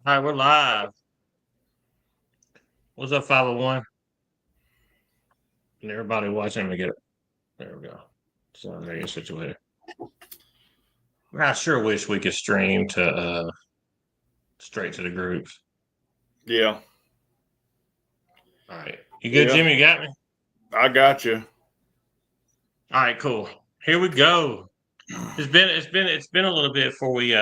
All right, we're live. What's up, 501? And everybody watching me get it. There we go. So I'm getting situated. I sure wish we could stream to straight to the groups. Yeah. All right. You good, Yeah. Jimmy? You got me? I got you. All right, cool. Here we go. It's been a little bit before we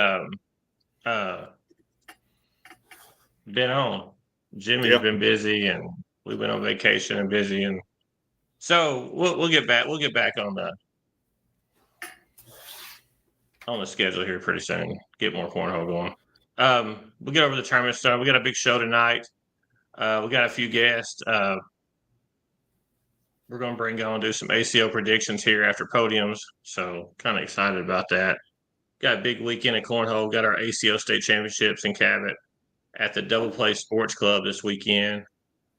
been on. Jimmy's been busy and we've been on vacation and busy, and so we'll get back on the schedule here pretty soon. Get more cornhole going. We'll get over the tournament stuff. We got a big show tonight. We got a few guests. We're going to bring on do some ACO predictions here after podiums. So kind of excited about that. Got a big weekend at cornhole. Got our ACO State championships in Cabot at the Double Play Sports Club this weekend.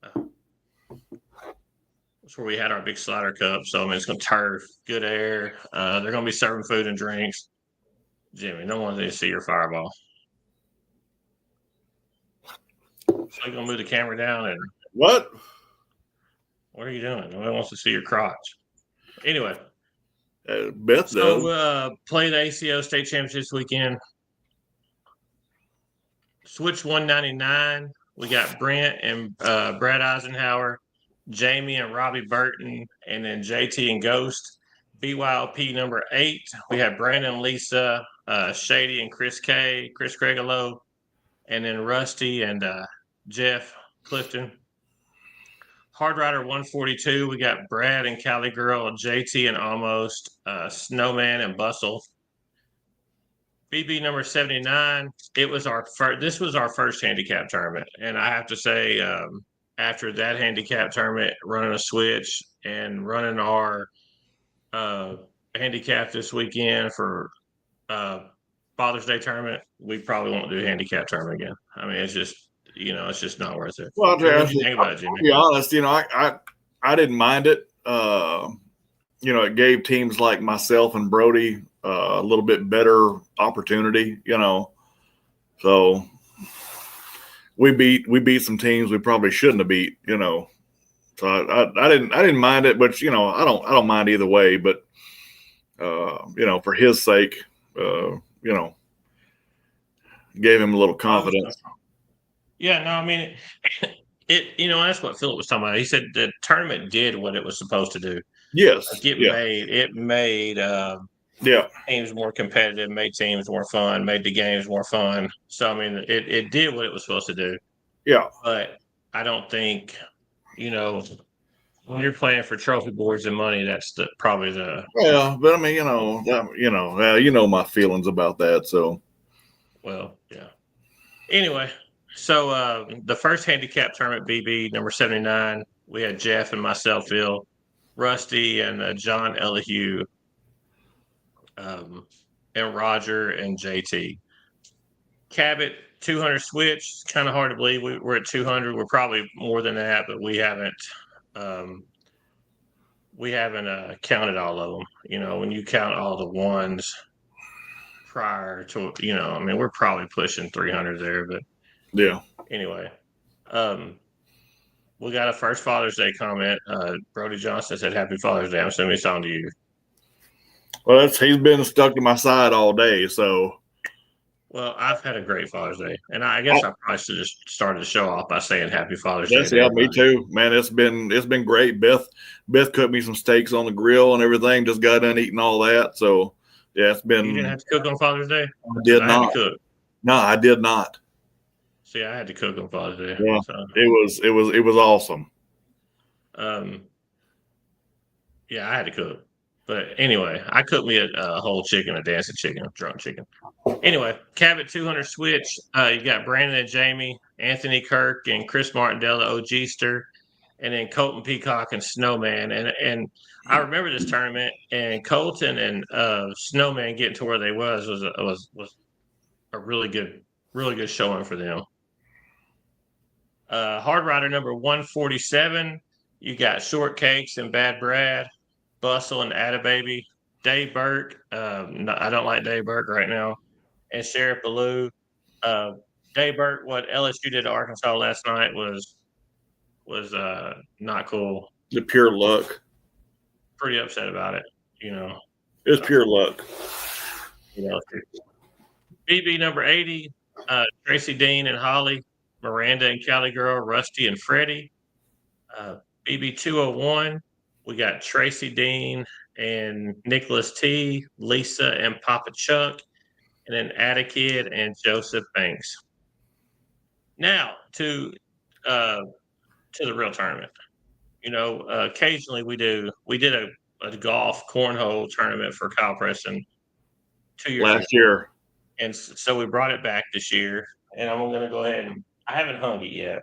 That's where we had our big slider cup. So I mean, it's going to turf, good air. They're going to be serving food and drinks. Jimmy, no one needs to see your fireball. So you're going to move the camera down and what are you doing? Nobody wants to see your crotch. Anyway. Beth so play the ACO State Championships weekend. Switch 199. We got Brent and Brad Eisenhower, Jamie and Robbie Burton, and then JT and Ghost. BYLP number 8. We have Brandon, Lisa, Shady and Chris Craigalow, and then Rusty and Jeff Clifton. Hard Rider 142, we got Brad and Cali Girl, JT and Almost, Snowman and Bustle. BB number 79, this was our first handicap tournament. And I have to say, after that handicap tournament, running a switch and running our handicap this weekend for Father's Day tournament, we probably won't do a handicap tournament again. I mean, it's just not worth it. Well, what do you think about it, Jimmy? I'll be honest, I didn't mind it. It gave teams like myself and Brody a little bit better opportunity, So we beat some teams we probably shouldn't have beat, So I didn't mind it, but I don't mind either way. But for his sake, gave him a little confidence. Yeah, no, I mean, that's what Philip was talking about. He said the tournament did what it was supposed to do. Yes. Like it made teams more competitive, made teams more fun, made the games more fun. So, I mean, it did what it was supposed to do. Yeah. But I don't think, when you're playing for trophy boards and money, that's probably the. Yeah, but I mean, my feelings about that. So. Well, yeah. Anyway. So the first handicap tournament, BB number 79, we had Jeff and myself, Phil, Rusty and John Elihue, and Roger and JT. Cabot 200 switch. It's kind of hard to believe we're at 200. We're probably more than that, but we haven't counted all of them. When you count all the ones prior to, I mean, we're probably pushing 300 there, but. Yeah. Anyway, we got a first Father's Day comment. Brody Johnson said, "Happy Father's Day." I'm assuming it's on to you. Well, he's been stuck to my side all day, so. Well, I've had a great Father's Day, and I guess I probably should just started the show off by saying Happy Father's Day. Yeah, me too, man. It's been great. Beth cooked me some steaks on the grill and everything. Just got done eating all that, so yeah, it's been. You didn't have to cook on Father's Day? I did not. Had to cook. No, I did not. See, I had to cook on Father's Day. Yeah, so. It was awesome. Yeah, I had to cook. But anyway, I cooked me a whole chicken, a dancing chicken, a drunk chicken. Anyway, Cabot 200 switch. You got Brandon and Jamie, Anthony Kirk and Chris Martindale, O'Geester, and then Colton Peacock and Snowman. And I remember this tournament, and Colton and Snowman getting to where they was a really good showing for them. Hard Rider number 147. You got Shortcakes and Bad Brad, Bustle and Attababy, Dave Burke. I don't like Dave Burke right now, and Sheriff Ballou. Jay Burt, what LSU did to Arkansas last night was not cool. The pure luck. Pretty upset about it, It was pure luck. BB number 80, Tracy Dean and Holly, Miranda and Cali Girl, Rusty and Freddie. BB 201, we got Tracy Dean and Nicholas T, Lisa and Papa Chuck, and then Ada Kid and Joseph Banks. Now to the real tournament. Occasionally we did a golf cornhole tournament for Kyle Preston 2 years last year. And so we brought it back this year, and I'm going to go ahead and I haven't hung it yet,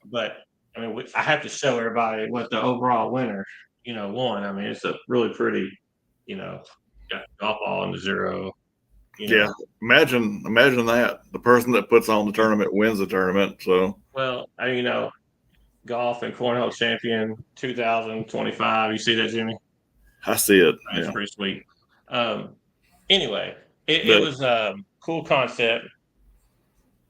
but I mean, I have to show everybody what the overall winner, won. I mean, it's a really pretty, got the golf ball in the zero. Yeah, imagine that the person that puts on the tournament wins the tournament. So well, golf and cornhole champion 2025. You see that, Jimmy? I see it. That's pretty sweet. Anyway, it was a cool concept.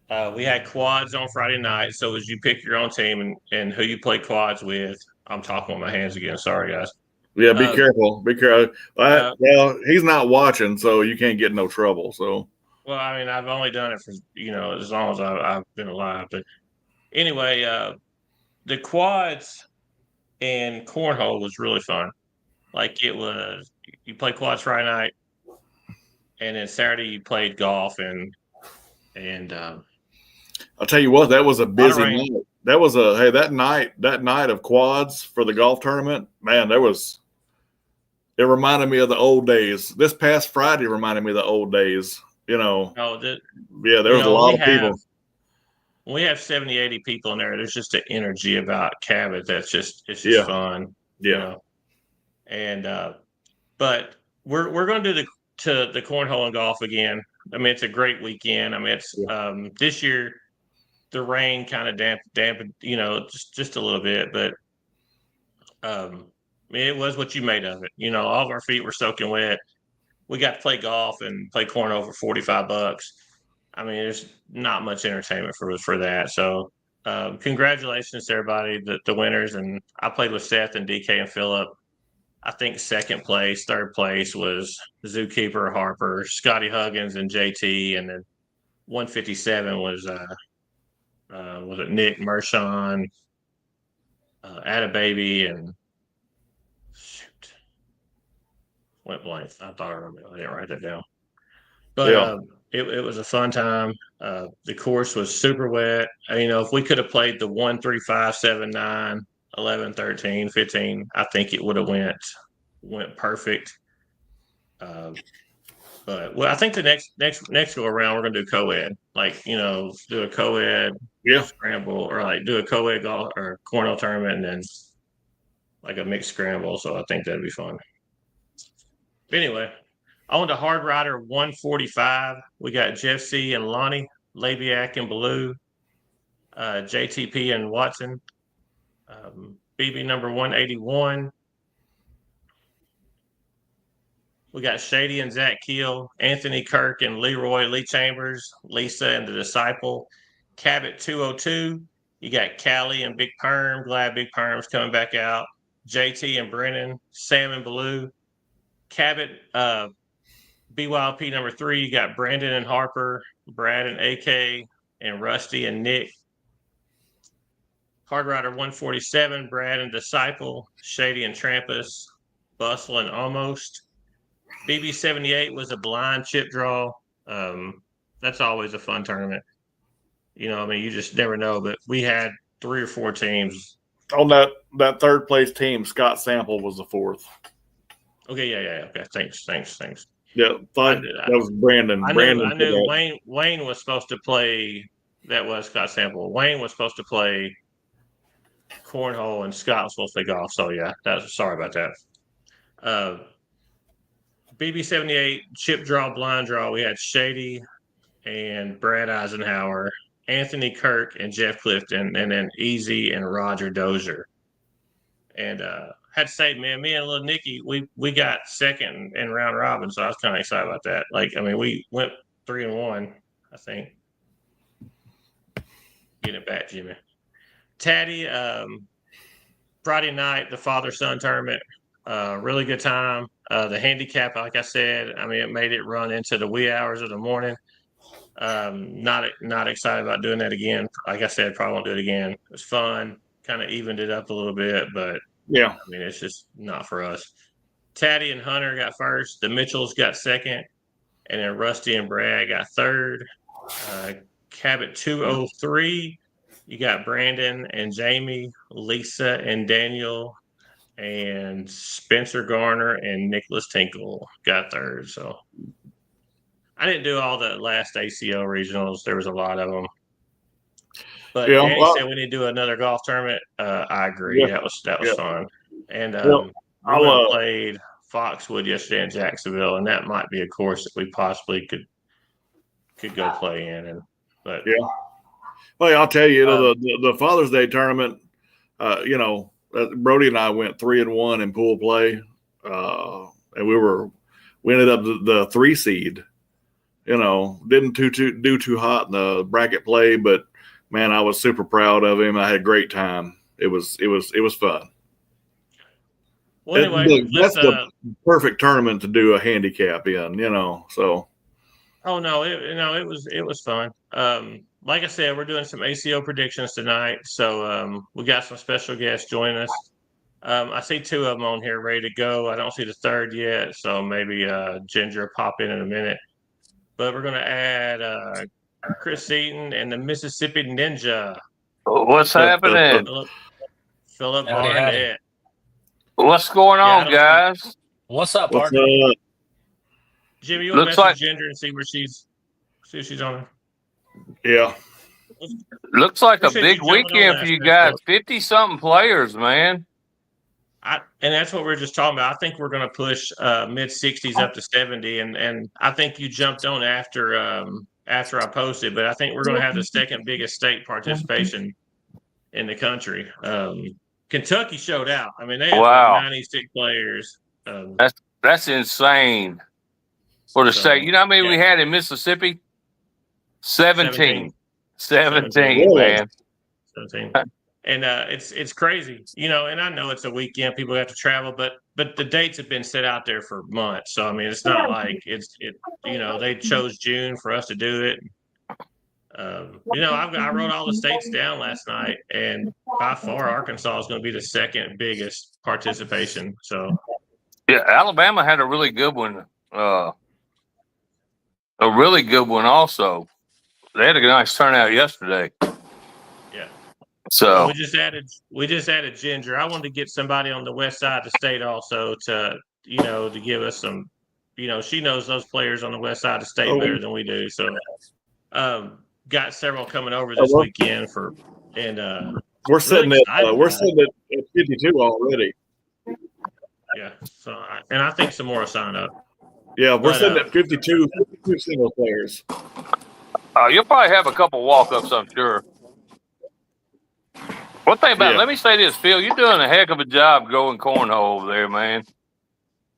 We had quads on Friday night, so as you pick your own team and who you play quads with. I'm talking with my hands again. Sorry, guys. Yeah, be careful. Be careful. Well, he's not watching, so you can't get in no trouble. So. Well, I mean, I've only done it for as long as I've been alive. But anyway, the quads and cornhole was really fun. Like it was, you play quads Friday night, and then Saturday you played golf and I'll tell you what, that was a busy night. That was that night of quads for the golf tournament, man, it reminded me of the old days. This past Friday reminded me of the old days, Oh, yeah, there was a lot of people. When we have 70, 80 people in there, there's just an energy about Cabot it's just fun. Yeah. And but we're going to do the cornhole and golf again. I mean, it's a great weekend. I mean, it's this year the rain kind of dampened, just a little bit, but it was what you made of it. All of our feet were soaking wet. We got to play golf and play cornhole for $45. I mean, there's not much entertainment for that. So, congratulations to everybody, the winners. And I played with Seth and DK and Phillip. I think second place, third place was Zookeeper, Harper, Scotty Huggins, and JT, and then 157 was it Nick Mershon, Attababy, and shoot, went blank. I thought I remember. I didn't write that down, but it was a fun time. The course was super wet. If we could have played the 1, 3, 5, 7, 9. 11, 13, 15, I think it would have went perfect. But I think the next go around we're gonna do co-ed, do a co-ed scramble, or do a co-ed golf or cornhole tournament, and then like a mixed scramble. So I think that'd be fun. But anyway, on to Hard Rider 145, we got Jeff C and Lonnie, Labiak and Baloo, JTP and Watson. BB number 181. We got Shady and Zach Keel, Anthony Kirk and Lee Chambers, Lisa and the Disciple, Cabot 202. You got Callie and Big Perm. Glad Big Perm's coming back out. JT and Brennan, Sam and Baloo. Cabot BYLP number 3. You got Brandon and Harper, Brad and AK, and Rusty and Nick. Hard Rider 147, Brad and Disciple, Shady and Trampus, Bustle and Almost. BB 78 was a blind chip draw. That's always a fun tournament. You just never know. But we had 3 or 4 teams. On that third place team, Scott Sample was the 4th. Okay, yeah. Okay, thanks. Yeah, that was Brandon. I knew Wayne was supposed to play. That was Scott Sample. Wayne was supposed to play cornhole, and Scott was supposed to play golf. So yeah, sorry about that. BB 78 chip draw, blind draw. We had Shady and Brad Eisenhower, Anthony Kirk and Jeff Clifton, and then Easy and Roger Dozier. And had to say, man, me and little Nikki, we got second in round robin, so I was kind of excited about that. We went 3-1, I think. getting it back, Jimmy. Taddy, Friday night, the father-son tournament, really good time. The handicap, like I said, I mean, it made it run into the wee hours of the morning. Not excited about doing that again. Like I said, probably won't do it again. It was fun, kind of evened it up a little bit, but Yeah. I mean, it's just not for us. Taddy and Hunter got first. The Mitchells got second, and then Rusty and Brad got third. Cabot 203. You got Brandon and Jamie, Lisa and Daniel, and Spencer Garner and Nicholas Tinkle got third. So I didn't do all the last ACO regionals. There was a lot of them. But Yeah, Danny well, said we need to do another golf tournament. I agree. yeah, That was yeah. fun. And Well, we I'll, went and played Foxwood yesterday in Jacksonville, and that might be a course that we possibly could go play in. And but yeah. Well, I'll tell you, the Father's Day tournament, Brody and I went 3-1 in pool play, and we ended up the 3 seed. Didn't do too hot in the bracket play, but man, I was super proud of him. I had a great time. It was fun. well, anyway, That's the perfect tournament to do a handicap in. So. Oh no, it was fun. Like I said, we're doing some ACO predictions tonight, so we got some special guests joining us. I see 2 of them on here ready to go. I don't see the third yet, so maybe Ginger will pop in a minute. But we're gonna add Chris Eaton and the Mississippi Ninja, What's happening? Philip Howdy, Barnett. What's going on, guys? What's up, What's partner? Jimmy, you'll message Ginger and see if she's on. Yeah. Looks like a big weekend for you guys. 50-something players, man. And that's what we are just talking about. I think we're going to push mid 60s up to 70, and I think you jumped on after I posted, but I think we're going to have the second biggest state participation in the country. Kentucky showed out. I mean, they had 96 players. That's insane for the state. You know how many we had in Mississippi? 17, man. 17. And it's crazy, and I know it's a weekend, people have to travel, but the dates have been set out there for months. So I mean, it's not like they chose June for us to do it. I wrote all the states down last night, and by far Arkansas is going to be the second biggest participation. So yeah, Alabama had a really good one. Also. They had a nice turnout yesterday. Yeah. So we just added Ginger. I wanted to get somebody on the west side of the state also to give us some, she knows those players on the west side of the state better than we do. So got several coming over this weekend we're sitting at 52 already. Yeah. So I think some more will sign up. Yeah, we're sitting at 52 single players. You'll probably have a couple walk-ups, I'm sure. One thing about let me say this, Phil, you're doing a heck of a job going cornhole over there, man.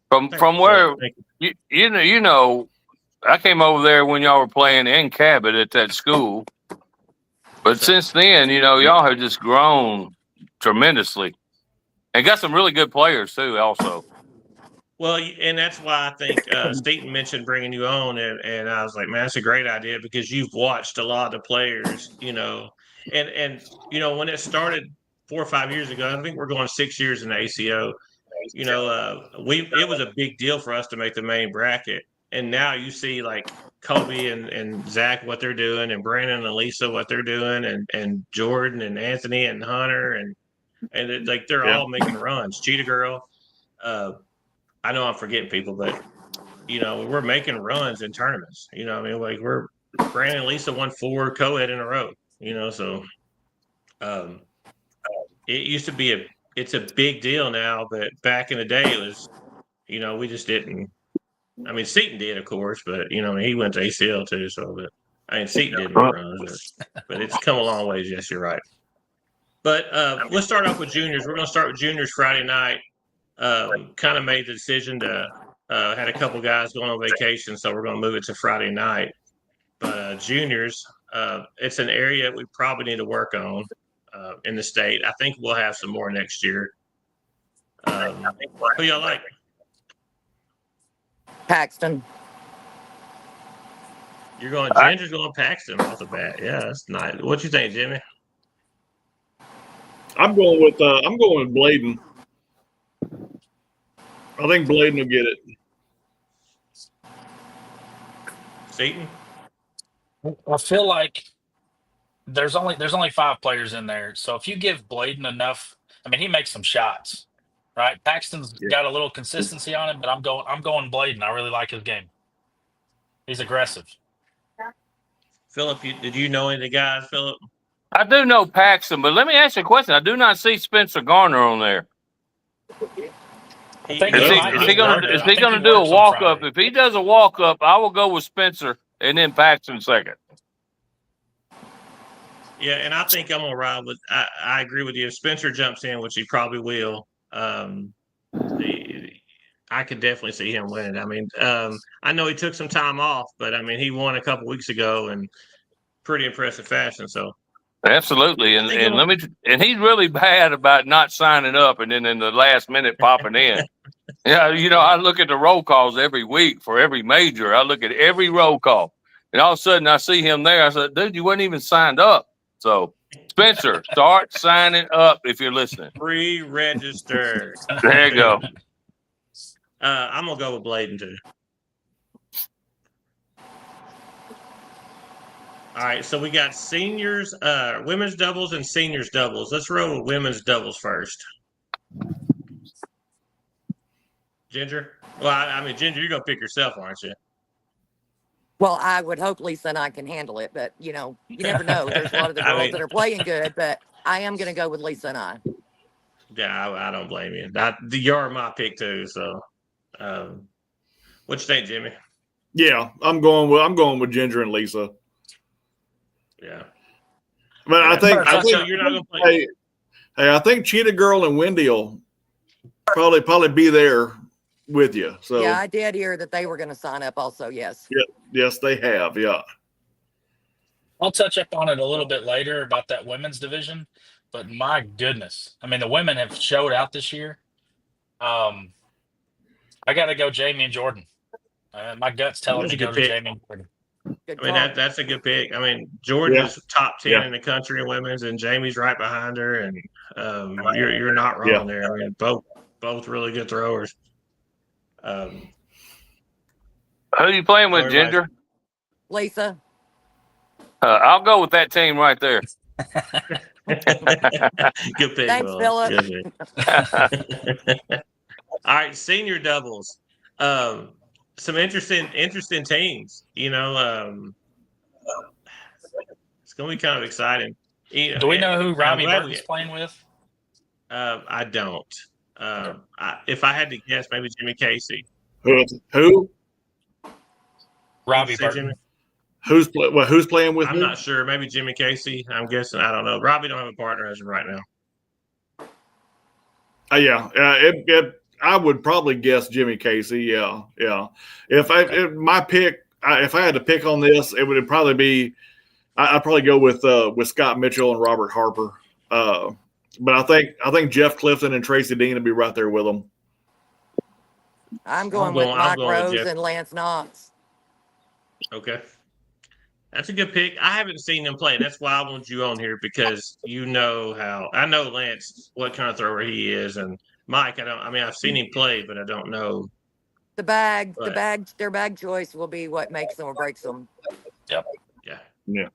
From where you know, I came over there when y'all were playing in Cabot at that school. But since then, y'all have just grown tremendously. And got some really good players too, also. Well, and that's why I think Staten mentioned bringing you on, and I was like, man, that's a great idea because you've watched a lot of the players, and when it started 4 or 5 years ago, I think we're going 6 years in the ACO. It was a big deal for us to make the main bracket, and now you see like Kobe and Zach what they're doing, and Brandon and Lisa what they're doing, and Jordan and Anthony and Hunter and they're all making runs. Cheetah Girl. I know I'm forgetting people, but we're making runs in tournaments. We're Brandon and Lisa won 4 co-ed in a row. So it used to be it's a big deal now, but back in the day it was, we just didn't. I mean, Seton did, of course, but he went to ACL too. So, but Seton didn't make runs, but it's come a long ways. Yes, you're right. But let's start off with juniors. We're going to start with juniors Friday night. Kind of made the decision to had a couple guys going on vacation, so we're going to move it to Friday night. But juniors, It's an area we probably need to work on in the state. I think we'll have some more next year. Who y'all like? Paxton. You're going. Ginger's going Paxton off the bat. Yeah, that's nice. What you think, Jimmy? I'm going with Bladen. I think Bladen will get it. Seaton? I feel like there's only 5 players in there. So if you give Bladen enough, I mean, he makes some shots, right? Paxton's got a little consistency on him, but I'm going Bladen. I really like his game. He's aggressive. Philip, did you know any of the guys, Philip? I do know Paxton, but let me ask you a question. I do not see Spencer Garner on there. I think Is he going to do a walk up? If he does a walk up, I will go with Spencer and then Paxton second. Yeah, and I think I'm gonna ride with. I agree with you. If Spencer jumps in, which he probably will, I could definitely see him winning. I mean, I know he took some time off, but I mean, he won a couple weeks ago in pretty impressive fashion. So absolutely, and he's really bad about not signing up and then in the last minute popping in. Yeah, I look at the roll calls every week for every major. I look at every roll call, and all of a sudden I see him there. I said, "Dude, you weren't even signed up." So, Spencer, start signing up if you're listening. Pre-register. There you go. I'm gonna go with Bladen too. All right, so we got seniors, women's doubles and seniors doubles. Let's roll with women's doubles first. Ginger? Well, I mean, Ginger, you're going to pick yourself, aren't you? Well, I would hope Lisa and I can handle it, but you never know. There's a lot of the girls that are playing good, but I am going to go with Lisa and I. Yeah, I don't blame you. You're my pick too. So, what you think, Jimmy? Yeah, I'm going with Ginger and Lisa. Yeah, but I think you're not going to play. Hey, I think Cheetah Girl and Wendy will probably be there with you. So yeah, I did hear that they were going to sign up also. Yes. Yes, they have. Yeah. I'll touch up on it a little bit later about that women's division, but my goodness, I mean, the women have showed out this year. I got to go Jamie and Jordan. My gut's telling me to go to Jamie and Jordan. I mean, that's a good pick. I mean, Jordan is top 10 in the country in women's, and Jamie's right behind her, and you're not wrong there. I mean, both really good throwers. Who are you playing with, Ginger? Lisa. I'll go with that team right there. Good pick. Thanks, Philip. All right, senior doubles. Some interesting teams. It's going to be kind of exciting. Do we know who Robbie Burton's playing with? I don't. If I had to guess, maybe Jimmy Casey. Who? Robbie Burton. Who's playing with? I'm not sure. Maybe Jimmy Casey. I'm guessing. I don't know. Robbie don't have a partner as of right now. I would probably guess Jimmy Casey. Yeah. If I had to pick on this, it would probably be. I'd probably go with Scott Mitchell and Robert Harper. But I think Jeff Clifton and Tracy Dean will be right there with them. I'm going with Mike Rose and Lance Knox. Okay. That's a good pick. I haven't seen them play. That's why I want you on here, because I know Lance, what kind of thrower he is, and Mike, I've seen him play, but I don't know. Their bag choice will be what makes them or breaks them. Yep. Yeah.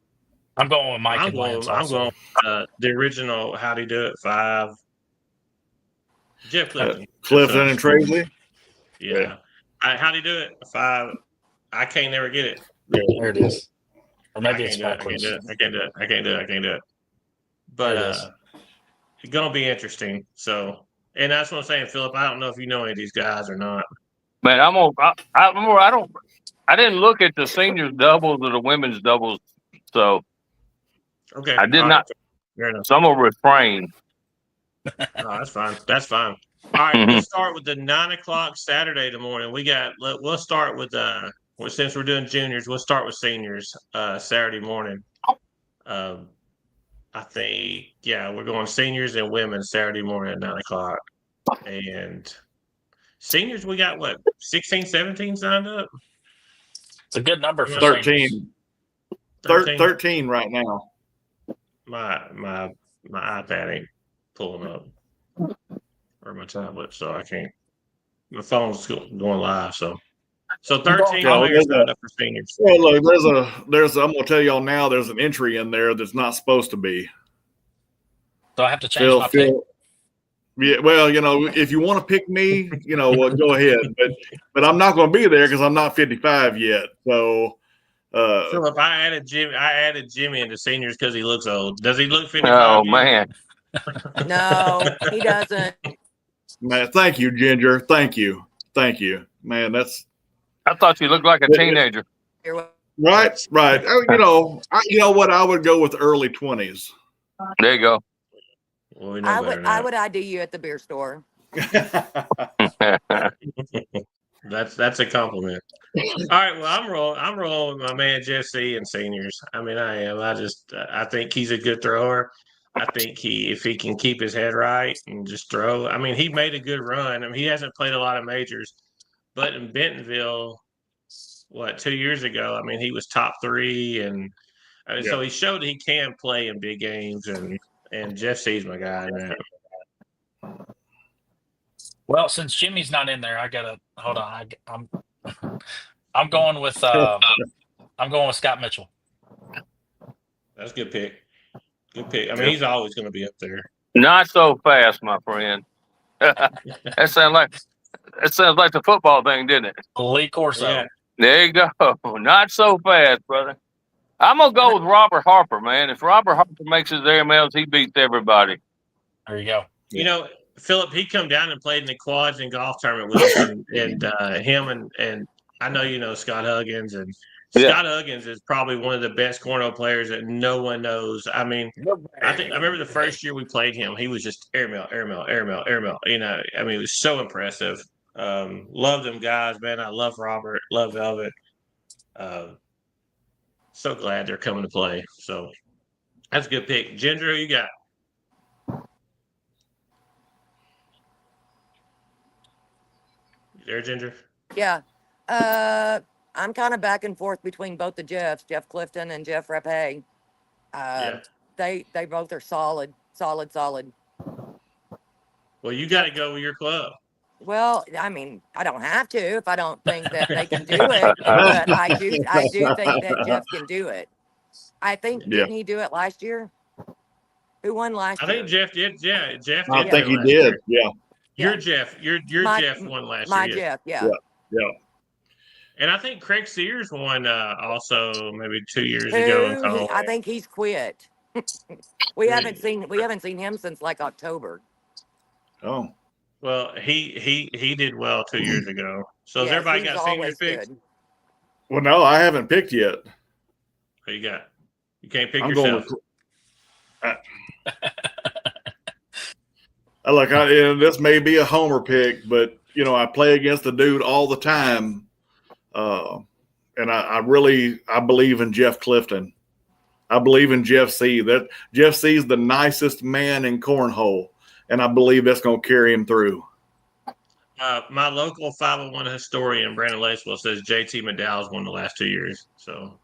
I'm going with Mike and Lance. I'm going the original How'd He Do It 5. Jeff Clifton. Clifton and Tracy. Yeah. How'd He Do It 5. I can't never get it. There it is. Or maybe it's I can't do it. But it's going to be interesting. So, and that's what I'm saying, Philip. I don't know if you know any of these guys or not. Man, I didn't look at the seniors doubles or the women's doubles, so okay, I did not. So I'm gonna refrain. No, that's fine. That's fine. All right, we'll start with the 9:00 Saturday morning. We'll start with since we're doing juniors, we'll start with seniors Saturday morning. I think, we're going seniors and women Saturday morning at 9 o'clock. And seniors, we got what, 16, 17 signed up? It's a good number for 13. 13 right now. My iPad ain't pulling up, or my tablet, so I can't. My phone's going live, so 13 players signed up for seniors. Well, look, there's I'm gonna tell y'all now. There's an entry in there that's not supposed to be. So I have to change my pick. Yeah, well, if you want to pick me, go ahead. But I'm not going to be there because I'm not 55 yet. So, Philip, I added Jimmy into seniors because he looks old. Does he look 55? Oh man, No, he doesn't. Man, thank you, Ginger. Thank you, man. I thought you looked like a teenager. Right. You know what? I would go with early 20s. There you go. Well, I would ID you at the beer store. That's a compliment. All right, well, I'm rolling with my man Jeff C and seniors. I mean, I am. I think he's a good thrower. I think if he can keep his head right and just throw. I mean, he made a good run. I mean, he hasn't played a lot of majors, but in Bentonville, 2 years ago, I mean, he was top 3, and so he showed he can play in big games, and Jeff C's my guy, man. Well, since Jimmy's not in there, I gotta hold on. I'm going with Scott Mitchell. That's a good pick. Good pick. I mean, he's always going to be up there. Not so fast, my friend. That sounds like the football thing, didn't it? Lee Corso. Yeah. There you go. Not so fast, brother. I'm gonna go with Robert Harper, man. If Robert Harper makes his airmails, he beats everybody. There you go. Philip, he come down and played in the quads and golf tournament with us, and him and I know Scott Huggins, and Scott Huggins is probably one of the best cornhole players that no one knows. I mean, I remember the first year we played him, he was just airmail. I mean, it was so impressive. Love them guys, man. I love Robert, love Velvet. So glad they're coming to play. So that's a good pick. Ginger, who you got? You there, Ginger? Yeah. I'm kind of back and forth between both the Jeffs, Jeff Clifton and Jeff Rapay. They both are solid. Well, you got to go with your club. Well, I mean, I don't have to if I don't think that they can do it, but I do think that Jeff can do it. I think, didn't he do it last year? Who won last year? I think Jeff did. Yeah, Jeff. I think he did. Year. Your Jeff. Your Jeff won last year. My Jeff. Yeah. And I think Craig Sears won also maybe 2 years ago. I think he's quit. We haven't seen him since like October. Oh. Well, he did well 2 years ago. So has everybody got senior picks? Well, no, I haven't picked yet. What you got? You can't pick yourself. Look, this may be a homer pick, but I play against the dude all the time, and I believe in Jeff Clifton. I believe in Jeff C. That Jeff C is the nicest man in cornhole, and I believe that's going to carry him through. My local 501 historian, Brandon Lacewell, says JT McDowell's won the last 2 years. So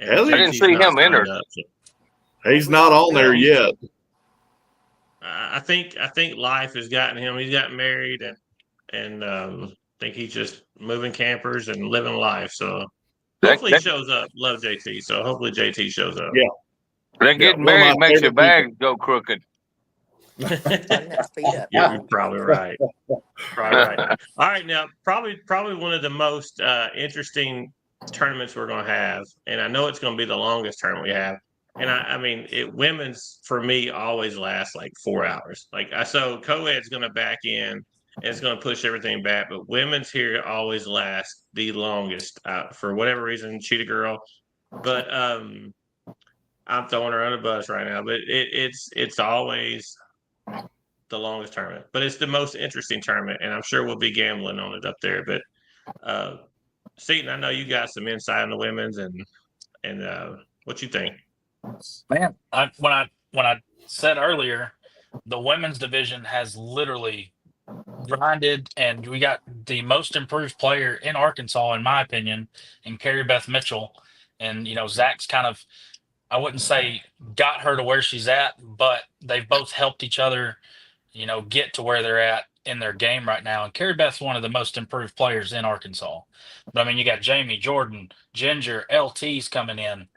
I didn't see him entered. He's not on there yet. I think life has gotten him. He's gotten married, and I think he's just moving campers and living life. So hopefully he shows up. Love JT. So hopefully JT shows up. Yeah. That getting married makes your bags go crooked. You're probably right. All right, now probably one of the most interesting tournaments we're going to have, and I know it's going to be the longest tournament we have. And I mean, women's for me always lasts like 4 hours. So co-ed's going to back in, and it's going to push everything back. But women's here always lasts the longest for whatever reason. Cheetah Girl, but I'm throwing her on the bus right now. But it's always the longest tournament, but it's the most interesting tournament, and I'm sure we'll be gambling on it up there. But Seton, I know you got some insight on the women's, and What you think? Man, when I said earlier, the women's division has literally grinded, and we got the most improved player in Arkansas, in my opinion, in Carrie Beth Mitchell. And Zach's kind of, I wouldn't say got her to where she's at, but they've both helped each other, get to where they're at in their game right now. And Carrie Beth's one of the most improved players in Arkansas. But I mean, you got Jamie, Jordan, Ginger, LT's coming in,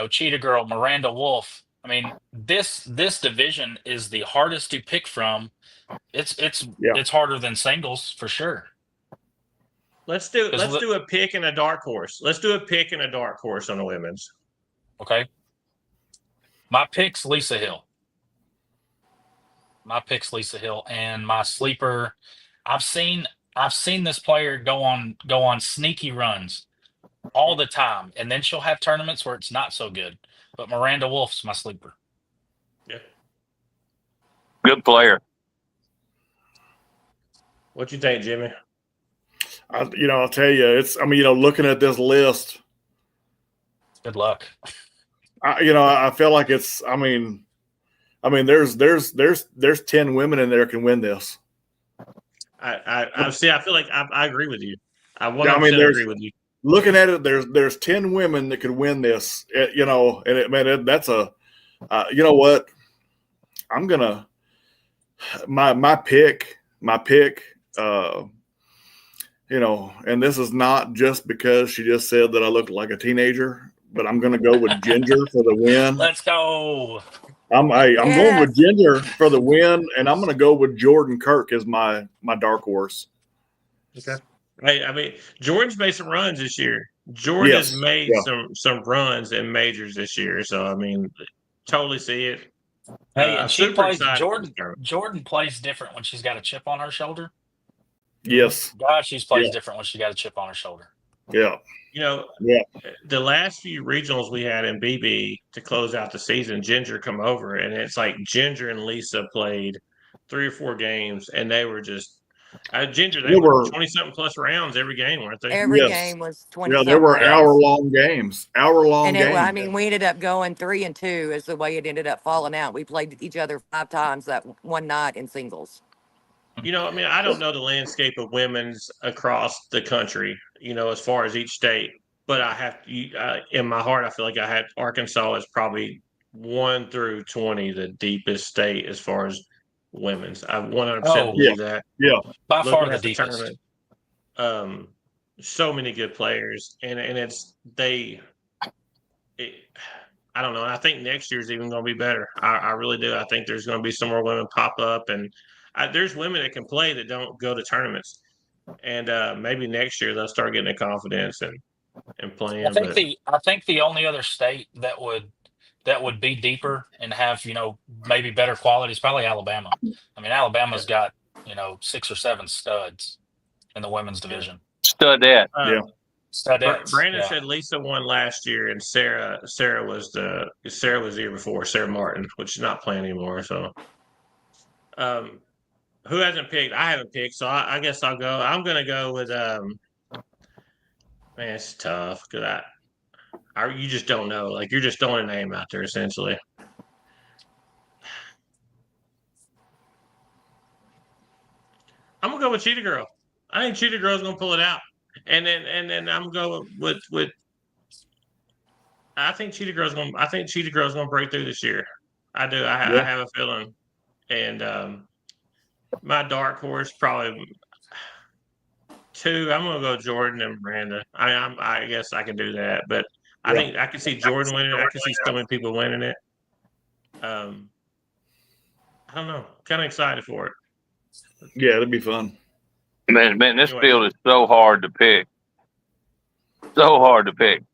Cheetah Girl, Miranda Wolf. I mean, this division is the hardest to pick from. It's harder than singles for sure. Let's do a pick and a dark horse. Let's do a pick and a dark horse on the women's. Okay. My pick's Lisa Hill. And my sleeper, I've seen this player go on sneaky runs all the time, and then she'll have tournaments where it's not so good. But Miranda Wolf's my sleeper. Yeah. Good player. What you think, Jimmy? I'll tell you, looking at this list. Good luck. I feel like it's. There's 10 women in there can win this. I feel like I agree with you. I 100% agree with you. Looking at it, there's 10 women that could win this. That's a. You know what? I'm gonna my pick. And this is not just because she just said that I looked like a teenager, but I'm going to go with Ginger for the win. Let's go. I'm going with Ginger for the win, and I'm going to go with Jordan Kirk as my dark horse. Okay. I mean, Jordan's made some runs this year. Jordan has made some runs in majors this year, so I mean, totally see it. Hey, and she plays Jordan plays different when she's got a chip on her shoulder. Yes. God, she plays different when she got a chip on her shoulder. Yeah. The last few regionals we had in BB to close out the season, Ginger come over, and it's like Ginger and Lisa played 3 or 4 games, and they were just Ginger. They were 20-something plus rounds every game, weren't they? Every game was 20. Yeah, there were hour-long games. And we ended up going 3-2 is the way it ended up falling out. We played each other 5 times that one night in singles. I don't know the landscape of women's across the country, as far as each state. But I have to, in my heart, I feel like I had Arkansas as probably 1 through 20, the deepest state as far as women's. I 100% believe that. Yeah, by far the deepest. So many good players, and I don't know. I think next year's even going to be better. I really do. I think there's going to be some more women pop up, and there's women that can play that don't go to tournaments, and maybe next year they'll start getting the confidence and playing. I think the only other state that would be deeper and have maybe better quality is probably Alabama. I mean, Alabama's got 6 or 7 studs in the women's division. Studette. Studettes. Brandon said Lisa won last year, and Sarah was the year before, Sarah Martin, which is not playing anymore. So, who hasn't picked? I haven't picked, so I guess I'll go. I'm going to go with man, it's tough because you just don't know. Like, you're just throwing a name out there, essentially. I'm going to go with Cheetah Girl. I think Cheetah Girl's going to pull it out. And then I'm going with I think Cheetah Girl's going to break through this year. I do. I have a feeling. And my dark horse probably 2. I'm going to go Jordan and Miranda. I guess I can do that, but I think I can see Jordan winning it. I can see so many people winning it. I don't know. Kind of excited for it. Yeah, it'll be fun. Man, this field is so hard to pick. So hard to pick.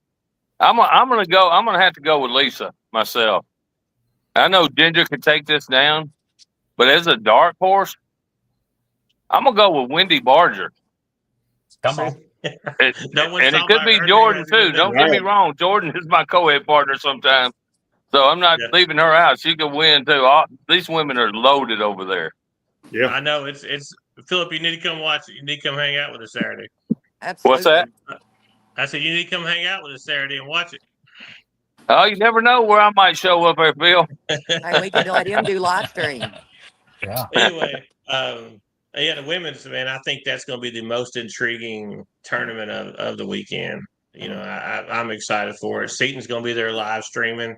I'm gonna have to go with Lisa myself. I know Ginger could take this down, but as a dark horse, I'm gonna go with Wendy Barger. Come on. And it could be Jordan too. Don't get me wrong. Jordan is my co-ed partner sometimes. So I'm not leaving her out. She could win too. These women are loaded over there. Yeah. I know. It's Philip, you need to come watch it. You need to come hang out with us Saturday. Absolutely. What's that? I said you need to come hang out with us Saturday and watch it. Oh, you never know where I might show up there, Phil. Hey, we could let him do live stream. Yeah. Anyway, yeah, the women's, man, I think that's going to be the most intriguing tournament of the weekend. You know, I'm excited for it. Seaton's going to be there live streaming.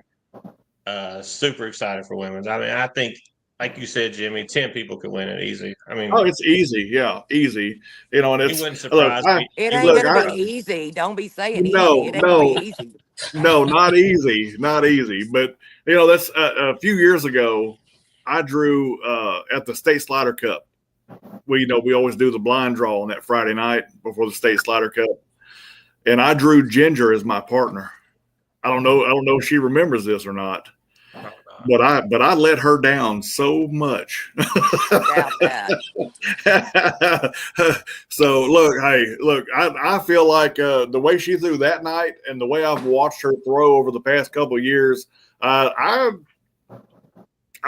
Super excited for women's. I mean, I think, like you said, Jimmy, 10 people could win it easy. I mean, Oh, it's easy. Yeah, easy. You know, and it it's wouldn't surprise me. It It ain't wouldn't gonna be surprise me. easy. Don't be saying No, easy. It ain't no. gonna be easy. no, not easy, not easy. But you know, that's a few years ago. I drew at the State Slider Cup. We always do the blind draw on that Friday night before the State Slider Cup, and I drew Ginger as my partner. I don't know if she remembers this or not. But I let her down so much. Doubt that. So look, I feel like the way she threw that night and the way I've watched her throw over the past couple of years, I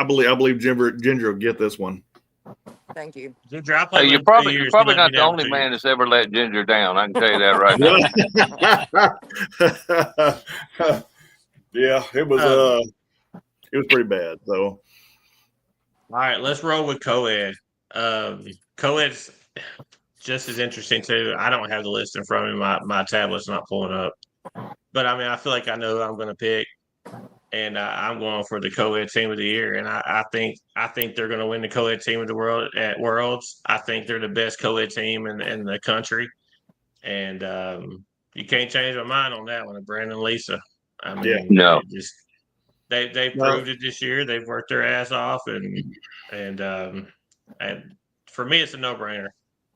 believe Ginger will get this one. Thank you. Ginger, I Hey, played you're with her 2 probably years. not She let me the down only 2 man years. that's ever let Ginger down. I can tell you that right now. Yeah, it was pretty bad. So All right, let's roll with co-ed. Co-ed's just as interesting too. I don't have the list in front of me. My tablet's not pulling up. But I mean, I feel like I know who I'm going to pick, and I'm going for the co-ed team of the year. And I think they're going to win the co-ed team of the world at Worlds. I think they're the best co-ed team in the country, and you can't change my mind on that one. Brandon and Lisa. I mean, Yeah. No. they proved it this year. They've worked their ass off, and for me, it's a no-brainer.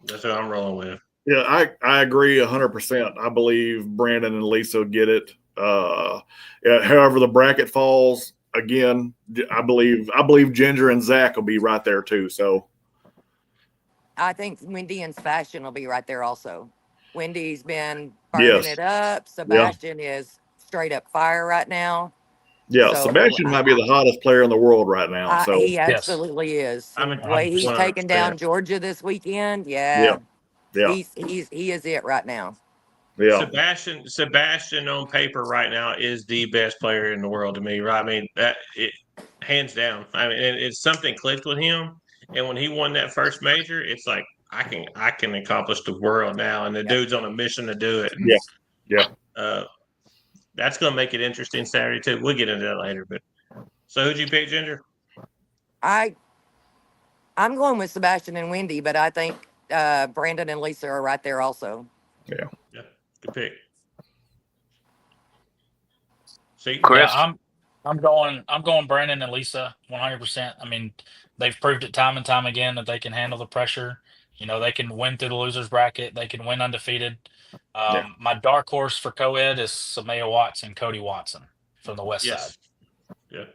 That's what I'm rolling with. Yeah, I agree 100%. I believe Brandon and Lisa will get it. However, the bracket falls again. I believe Ginger and Zach will be right there too. So I think Wendy and Sebastian will be right there also. Wendy's been burning it up. Sebastian is straight up fire right now. yeah, So, Sebastian might be the hottest player in the world right now. So he absolutely is. I mean, The way he's 100%. taking down Georgia this weekend, yeah. he is it right now. Yeah. Sebastian on paper right now is the best player in the world to me. Right? I mean, hands down. I mean, it's something clicked with him, and when he won that first major, it's like I can accomplish the world now, and the dude's on a mission to do it. And, Yeah. that's going to make it interesting Saturday too. We'll get into that later. But so, who'd you pick, Ginger? I'm going with Sebastian and Wendy, but I think Brandon and Lisa are right there also. Yeah. Good pick. See, Chris? Yeah, I'm going Brandon and Lisa 100%. I mean, they've proved it time and time again that they can handle the pressure. You know, they can win through the losers bracket. They can win undefeated. My dark horse for co-ed is Samaya Watts and Cody Watson from the West Side. Yeah.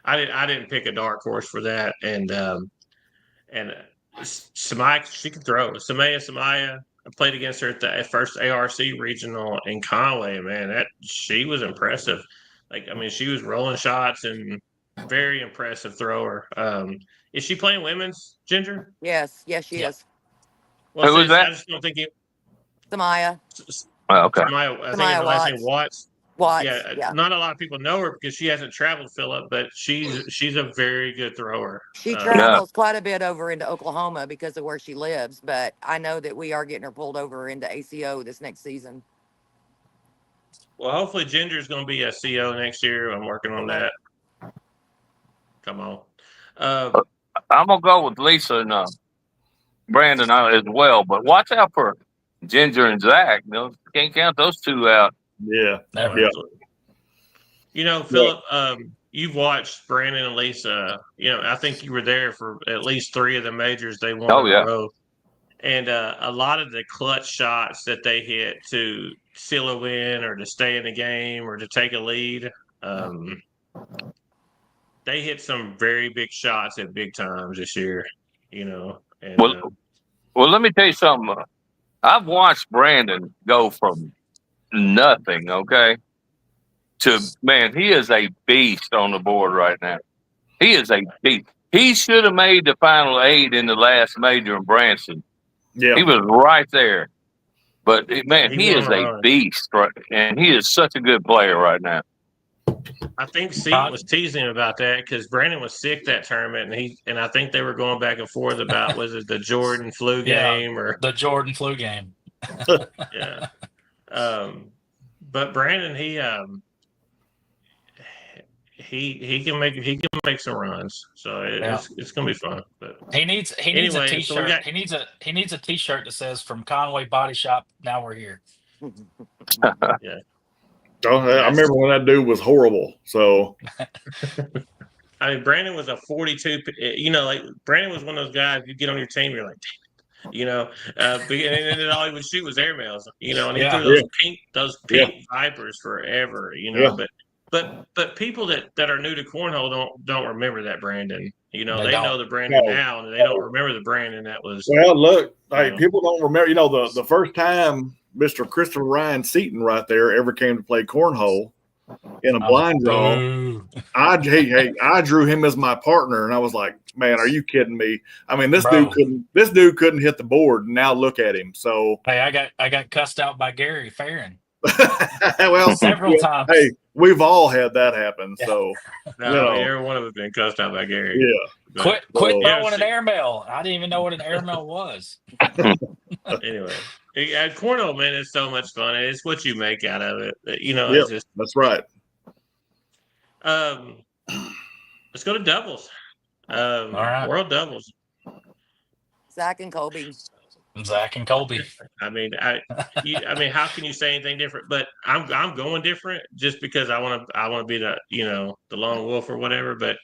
I didn't pick a dark horse for that, and Samaya, she can throw. Samaya, I played against her at the first ARC regional in Conway. Man, she was impressive. Like, I mean, she was rolling shots and very impressive thrower. Is she playing women's, Ginger? Yes, she is. Well, Who was that? I just don't think it. Samaya. Oh, okay. Samaya, I think her last name Watts. Yeah, not a lot of people know her because she hasn't traveled, Philip, but she's a very good thrower. She travels quite a bit over into Oklahoma because of where she lives, but I know that we are getting her pulled over into ACO this next season. Well, hopefully Ginger's going to be a CO next year. I'm working on that. Come on. I'm going to go with Lisa and Brandon as well, but watch out for Ginger and Zach. You can't count those two out. Yeah. Never. Yeah. You know, Philip, you've watched Brandon and Lisa. You know, I think you were there for at least 3 of the majors they won in a row. And a lot of the clutch shots that they hit to seal a win or to stay in the game or to take a lead, they hit some very big shots at big times this year, you know. And, well, let me tell you something. I've watched Brandon go from nothing, okay, to, man, he is a beast on the board right now. He is a beast. He should have made the final 8 in the last major in Branson. Yeah. He was right there. But, man, he is a beast, right? And he is such a good player right now. I think Seton was teasing him about that because Brandon was sick that tournament, and I think they were going back and forth about was it the Jordan flu game or the Jordan flu game. yeah. But Brandon, he can make some runs, so it's gonna be fun. But he needs a anyway, so we t-shirt. got He needs a t-shirt that says "From Conway Body Shop, now we're here." yeah. Oh, I remember when that dude was horrible. So, I mean, Brandon was a 42. Like Brandon was one of those guys. You get on your team, you're like, damn it, and then all he would shoot was airmails, and he threw those pink Vipers forever, But people that are new to cornhole don't remember that Brandon. They know the Brandon now, and they don't remember the Brandon that was. Well, look, people don't remember. The first time Mr. Christopher Ryan Seton right there ever came to play cornhole in a blind draw. I drew him as my partner, and I was like, man, are you kidding me? I mean, this dude couldn't hit the board, and now look at him. So hey, I got cussed out by Gary Farron. Well, several times. Hey, we've all had that happen. So every one of us have been cussed out by Gary. Yeah. Quit throwing an airmail. I didn't even know what an airmail was. Anyway, cornhole, man, is so much fun. It's what you make out of it. It's just that's right. Let's go to doubles. All right. World doubles. Zach and Colby. I mean, how can you say anything different? But I'm going different just because I want to be the the lone wolf or whatever. But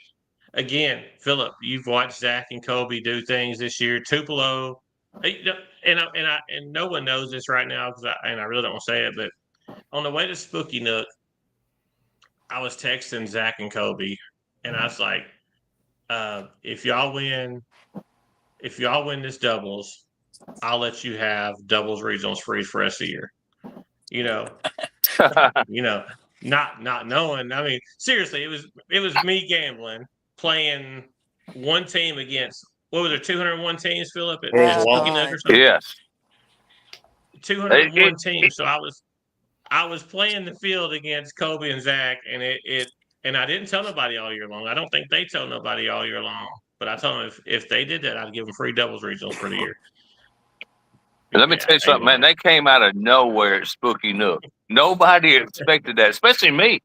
again, Philip, you've watched Zach and Colby do things this year. Tupelo, and no one knows this right now because I really don't want to say it. But on the way to Spooky Nook, I was texting Zach and Colby, and I was like, if y'all win this doubles, I'll let you have doubles regionals free for the rest of the year. Not knowing. I mean, seriously, it was me gambling, playing one team against what was there, 201 teams, Philip, at Spooky Nook or something? Yes. 201 teams. So I was playing the field against Colby and Zach, and and I didn't tell nobody all year long. I don't think they told nobody all year long. But I told them if they did that, I'd give them free doubles regionals for the year. Let me tell you something, man. They came out of nowhere at Spooky Nook. Nobody expected that, especially me.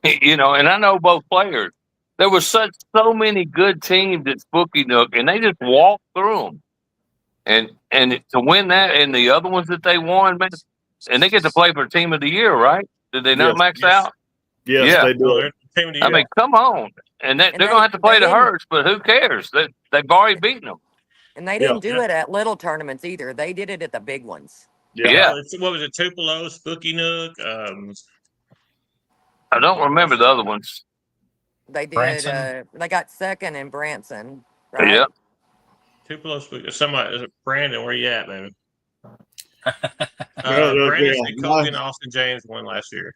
And I know both players. There were so many good teams at Spooky Nook, and they just walked through them. And to win that and the other ones that they won, man, and they get to play for Team of the Year, right? Did they not max out? Yes, they do. I mean, come on. And they're going to have to play the Hurts, but who cares? They've already beaten them. And they didn't do it at little tournaments either. They did it at the big ones. Yeah. What was it? Tupelo, Spooky Nook. I don't remember the other ones. They did. They got second in Branson. Right? Yeah. Tupelo, Spooky. Somebody, Brandon, where you at, baby? Brandon and Colby and Austin James won last year.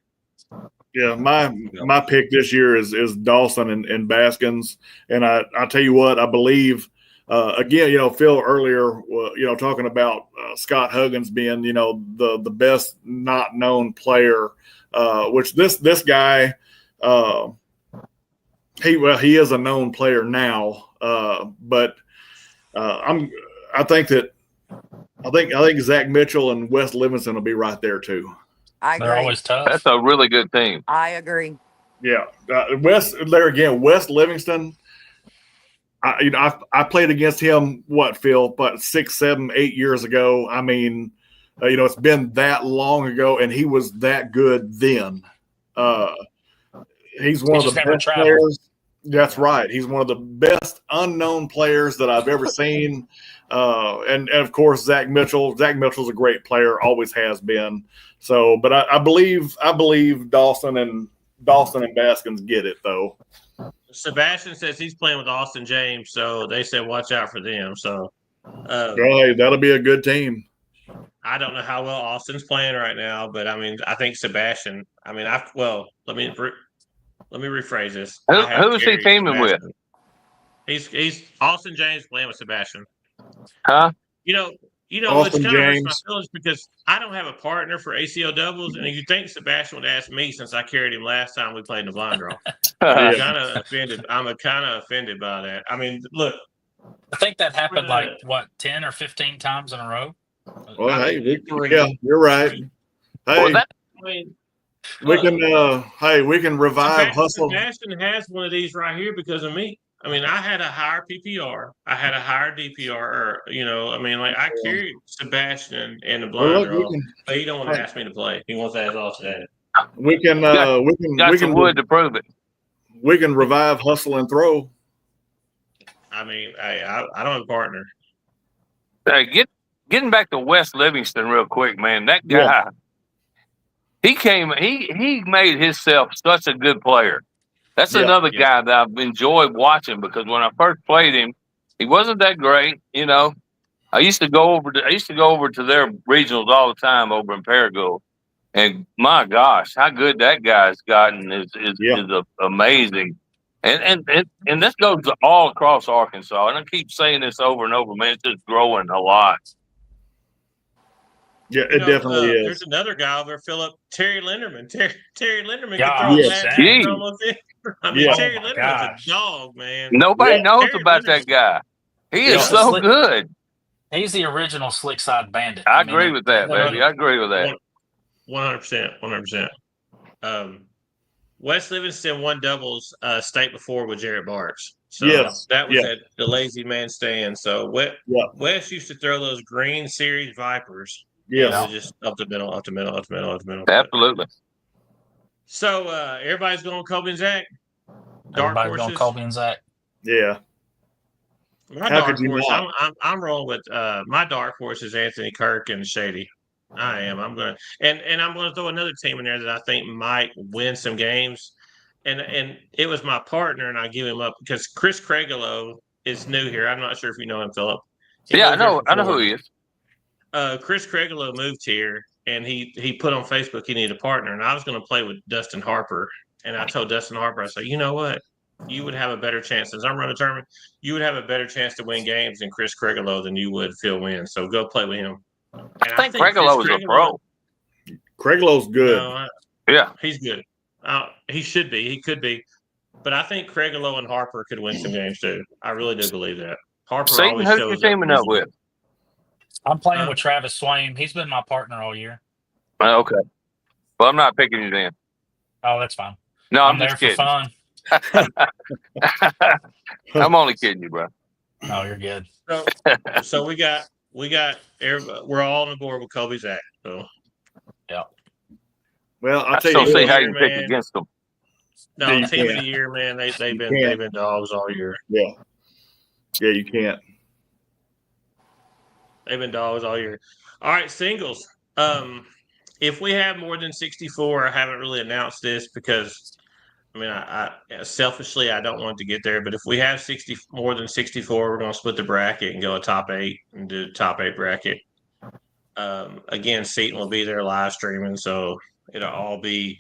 Yeah, my pick this year is Dawson and Baskins, and I tell you what, I believe. Again, Phil earlier, talking about Scott Huggins being, the best not known player, which this guy, he is a known player now, but I think Zach Mitchell and Wes Livingston will be right there too. I agree. They're always tough. That's a really good team. I agree. Yeah, Wes Livingston. I played against him, Phil, 6, 7, 8 years ago. I mean, it's been that long ago, and he was that good then. He's one of the best players. That's right. He's one of the best unknown players that I've ever seen. And of course, Zach Mitchell. Zach Mitchell's a great player, always has been. So, but I believe Dawson and Baskins get it though. Sebastian says he's playing with Austin James, so they said watch out for them. So, hey, that'll be a good team. I don't know how well Austin's playing right now, but I mean, I think Sebastian. I mean, let me rephrase this. Who is he teaming with? He's Austin James playing with Sebastian. Huh? You know, which Austin kind of hurts my James. feelings because I don't have a partner for ACO doubles, and you think Sebastian would ask me since I carried him last time we played in the blind draw. I'm kind of offended. I'm kind of offended by that. I mean, look, I think that happened the- like what 10 or 15 times in a row. Well, I hey, mean, yeah, you're right. Hey, Was that I mean, we can revive hustle. Sebastian has one of these right here because of me. I mean, I had a higher PPR, I had a higher DPR, or I mean, like I carried Sebastian in the Well, blind look, draw, but he don't want to ask me to play. He wants to ask us that. we can got some wood to prove it? we can revive hustle and throw. I mean, I don't have a partner. Hey, getting back to Wes Livingston real quick, man. That guy, he made himself such a good player. That's another guy that I've enjoyed watching because when I first played him, he wasn't that great. I used to go over to their regionals all the time over in Paragould, and my gosh, how good that guy's gotten is amazing. And this goes all across Arkansas, and I keep saying this over and over, man. It's just growing a lot. Yeah, it definitely is. There's another guy over there, Terry Linderman. Terry Linderman Yeah, can throw yes, that dang. almost in. I mean, Yeah. Terry Oh my Linderman's gosh. a dog, man. Nobody knows Terry about Linderman- that guy. He is Yeah. so good. He's the original slick side bandit. I agree with that, Well, baby. I agree with that. 100%. 100%. Wes Livingston won doubles state before with Jarrett Barks. So that was at the Lazy Man stand. So Wes used to throw those green series Vipers. Yeah. It was just up the middle, up the middle, up the middle, up the middle. Absolutely. So everybody's going Kobe and Zach. Dark Everybody's going horses. Colby and Zach. Yeah. My How dark could you horse, not? I'm rolling with my dark horse is Anthony Kirk and Shady. I am. I'm gonna and I'm gonna throw another team in there that I think might win some games. And it was my partner, and I give him up because Chris Craigelo is new here. I'm not sure if you know him, Philip. I know who he is. Chris Craigelo moved here, and he put on Facebook he needed a partner, and I was going to play with Dustin Harper, and I told Dustin Harper, I said, you know what, you would have a better chance since I'm running a tournament. You would have a better chance to win games in Chris Craigelo than you would Phil Wynn. So go play with him. And I think Craigelo is a pro. Craiglo's good. No, he's good. He should be. He could be. But I think Craigelo and Harper could win some games too. I really do believe that. Harper Satan, always who's shows you up. teaming up with? I'm playing with Travis Swain. He's been my partner all year. Okay. Well, I'm not picking you then. Oh, that's fine. No, I'm there just for kidding. fun. I'm only kidding you, bro. Oh, you're good. So we got everybody, we're all on the board with Kobe Zach. So yeah. Well, I'll I tell still you see what, how you pick against them. no, You team of can't. the year, man. They've You been dogs all year. Yeah, you can't. They've been dogs all year. All right, singles. If we have more than 64, I haven't really announced this because I mean, I selfishly I don't want to get there, but if we have more than 64, we're going to split the bracket and go a top 8 and do the top 8 bracket. Again, Seton will be there live streaming, so it'll all be,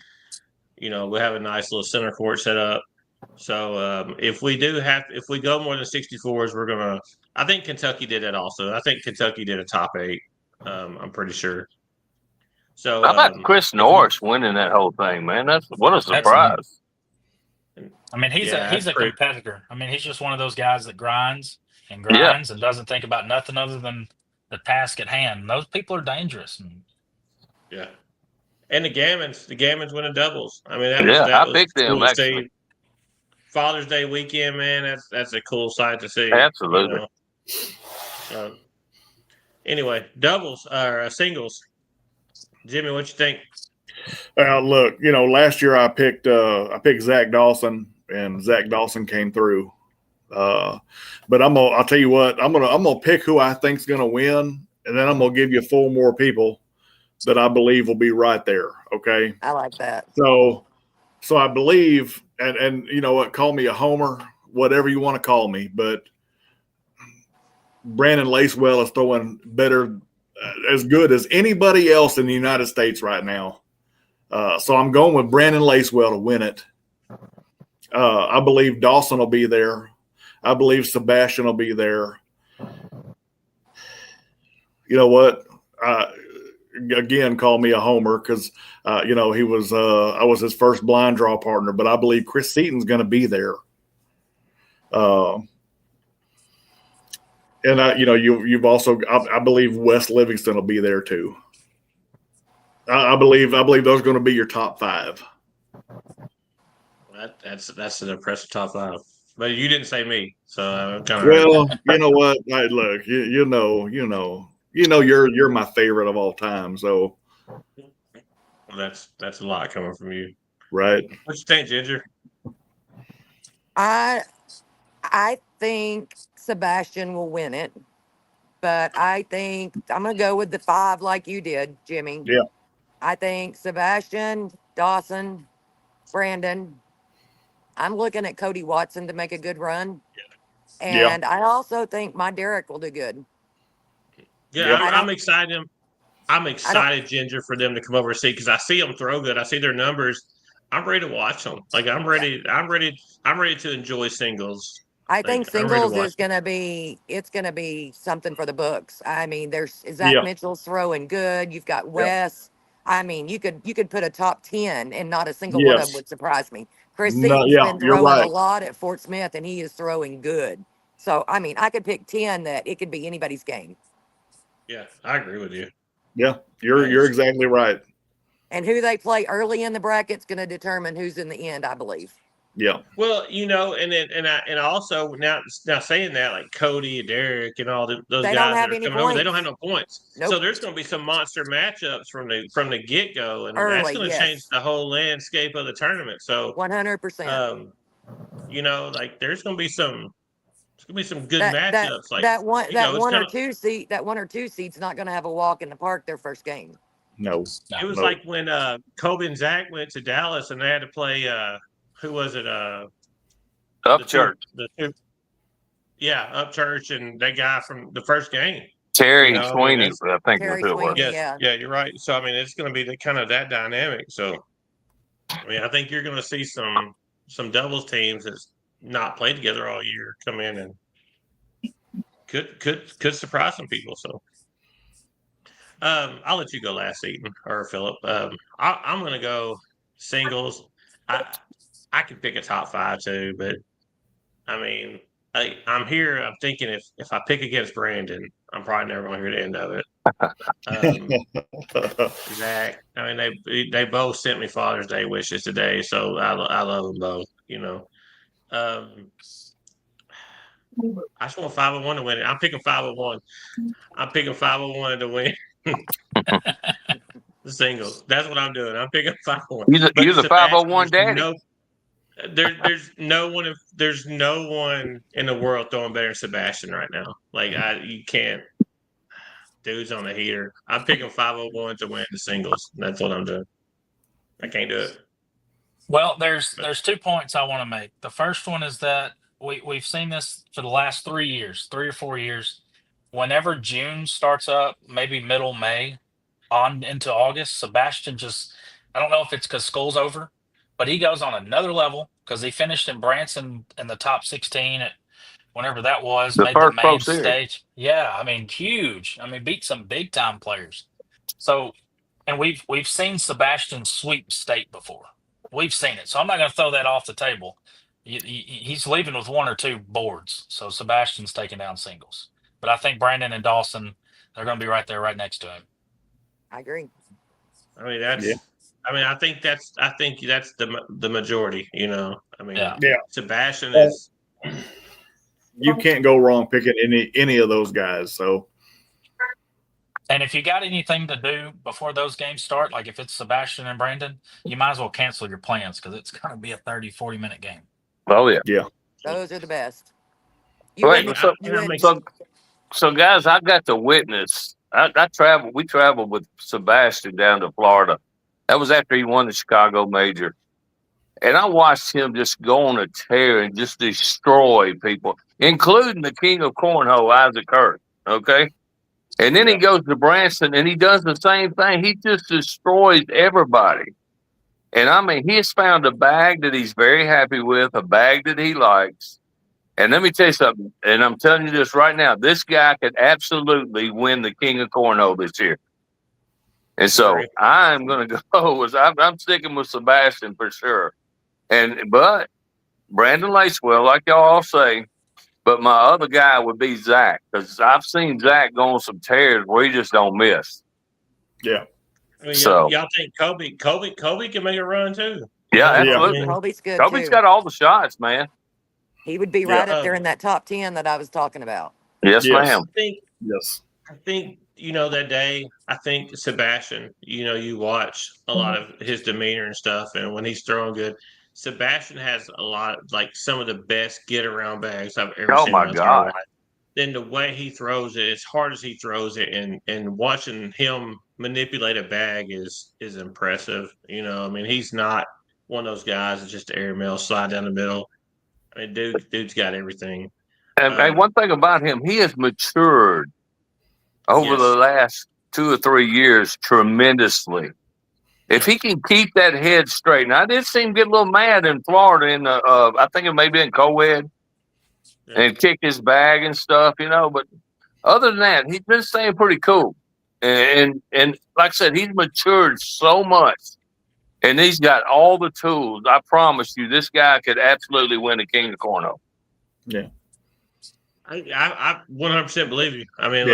we'll have a nice little center court set up. So if we go more than 64s, we're gonna. I think Kentucky did that also. I think Kentucky did a top 8. I'm pretty sure. So how about Chris Norris winning that whole thing, man? What a surprise. I mean, he's a competitor. I mean, he's just one of those guys that grinds and doesn't think about nothing other than the task at hand. Those people are dangerous. Yeah. And the Gammons winning doubles. I mean, I picked them cool actually. Father's Day weekend, man. That's a cool sight to see. Absolutely. Anyway, doubles or singles. Jimmy, what you think? Look, last year I picked Zach Dawson, and Zach Dawson came through. But I'll tell you what, I'm gonna pick who I think's gonna win, and then I'm gonna give you 4 more people that I believe will be right there. Okay. I like that. So I believe, and you know what, call me a homer, whatever you want to call me, but Brandon Lacewell is throwing better, as good as anybody else in the United States right now. So I'm going with Brandon Lacewell to win it. I believe Dawson will be there. I believe Sebastian will be there. you know what? Again, call me a homer because he was I was his first blind draw partner, but I believe Chris Seaton's going to be there. And you've also I believe Wes Livingston will be there too. I believe those are going to be your top 5. That's an impressive top 5. But you didn't say me, so I'm kind of well. You know what? Look, you know, you're my favorite of all time. So well, that's a lot coming from you, right? What you think, Ginger? I think Sebastian will win it, but I think I'm gonna go with the 5 like you did, Jimmy. Yeah. I think Sebastian, Dawson, Brandon. I'm looking at Cody Watson to make a good run. And I also think my Derek will do good. Yeah, I'm excited. I'm excited, Ginger, for them to come over and see because I see them throw good. I see their numbers. I'm ready to watch them. Like I'm ready. I'm ready to enjoy singles. I think singles is gonna be something for the books. I mean, there's Zach Mitchell's throwing good. You've got Wes. I mean, you could put a top 10 and not a single one of them would surprise me. Chris Seaton's been throwing a lot at Fort Smith and he is throwing good. So I mean, I could pick 10 that it could be anybody's game. Yeah, I agree with you. Yeah, you're exactly right. And who they play early in the bracket's going to determine who's in the end, I believe. Yeah. Well, and also now saying that, like Cody and Derek and all those guys that are coming over, they don't have no points. Nope. So there's going to be some monster matchups from the get go, and that's going to change the whole landscape of the tournament. So 100%. Like there's going to be some good matchups. That one or two seed's not going to have a walk in the park their first game. No. It was like when Kobe and Zach went to Dallas and they had to play. Who was it? Upchurch. Upchurch and that guy from the first game. Terry Sweeney, I think was who it was. Yeah, you're right. So I mean, it's going to be that dynamic. So I mean, I think you're going to see some doubles teams that's not played together all year come in and could surprise some people. So I'll let you go last, Eaton or Philip. I'm going to go singles. I could pick a top 5 too, but I mean, I'm here. I'm thinking if I pick against Brandon, I'm probably never going to hear the end of it. Zach, I mean, they both sent me Father's Day wishes today, so I love them both. I just want 501 to win it. I'm picking 501. I'm picking 501 to win the singles. That's what I'm doing. I'm picking 501. You're the 501 daddy. There's no one in the world throwing better than Sebastian right now. Like you can't. Dude's on the heater. I'm picking 501 to win the singles. That's what I'm doing. I can't do it. Well, there's 2 points I want to make. The first one is that we've seen this for the last 3 or 4 years. Whenever June starts up, maybe middle May on into August, Sebastian I don't know if it's because school's over, but he goes on another level because he finished in Branson in the top 16 at whenever that was, made the main stage. Yeah, I mean, huge. I mean, beat some big time players. So, and we've seen Sebastian sweep state before. We've seen it. So I'm not going to throw that off the table. He's leaving with 1 or 2 boards. So Sebastian's taking down singles. But I think Brandon and Dawson, they're going to be right there, right next to him. I agree. I mean, I think that's the majority, I mean, Sebastian is. You can't go wrong picking any of those guys. So, and if you got anything to do before those games start, like if it's Sebastian and Brandon, you might as well cancel your plans because it's going to be a 30, 40-minute game. Oh, yeah. Yeah. Those are the best. So guys, I got to witness. We traveled with Sebastian down to Florida. That was after he won the Chicago Major. And I watched him just go on a tear and just destroy people, including the king of cornhole, Isaac Hurst. Okay. And then he goes to Branson and he does the same thing. He just destroys everybody. And I mean, he has found a bag that he's very happy with, a bag that he likes. And let me tell you something, and I'm telling you this right now, this guy could absolutely win the King of Cornhole this year. And so I'm going to go I'm sticking with Sebastian for sure. But Brandon Lacewell, like y'all all say, but my other guy would be Zach, because I've seen Zach go on some tears where he just don't miss. Yeah. I mean, So y'all think Kobe can make a run too? Yeah, Yeah, absolutely. Kobe's good Kobe's too. got all the shots, man. He would be right up there in that top 10 that I was talking about. Yes, ma'am. I think that day, I think Sebastian, you watch a lot of his demeanor and stuff, and when he's throwing good, Sebastian has a lot of, like, some of the best get around bags I've ever Oh seen my in my entire God. life. Then the way he throws it, as hard as he throws it, and watching him manipulate a bag is impressive. I mean, he's not one of those guys that's just airmail slide down the middle. I mean, dude's got everything. And one thing about him, he has matured over the last 2 or 3 years tremendously. If he can keep that head straight, and I did see him get a little mad in Florida in the, I think it may be in co-ed, and kick his bag and stuff, But other than that, he's been staying pretty cool. And like I said, he's matured so much, and he's got all the tools. I promise you, this guy could absolutely win the King of Cornhole. Yeah. I 100% believe you. I mean,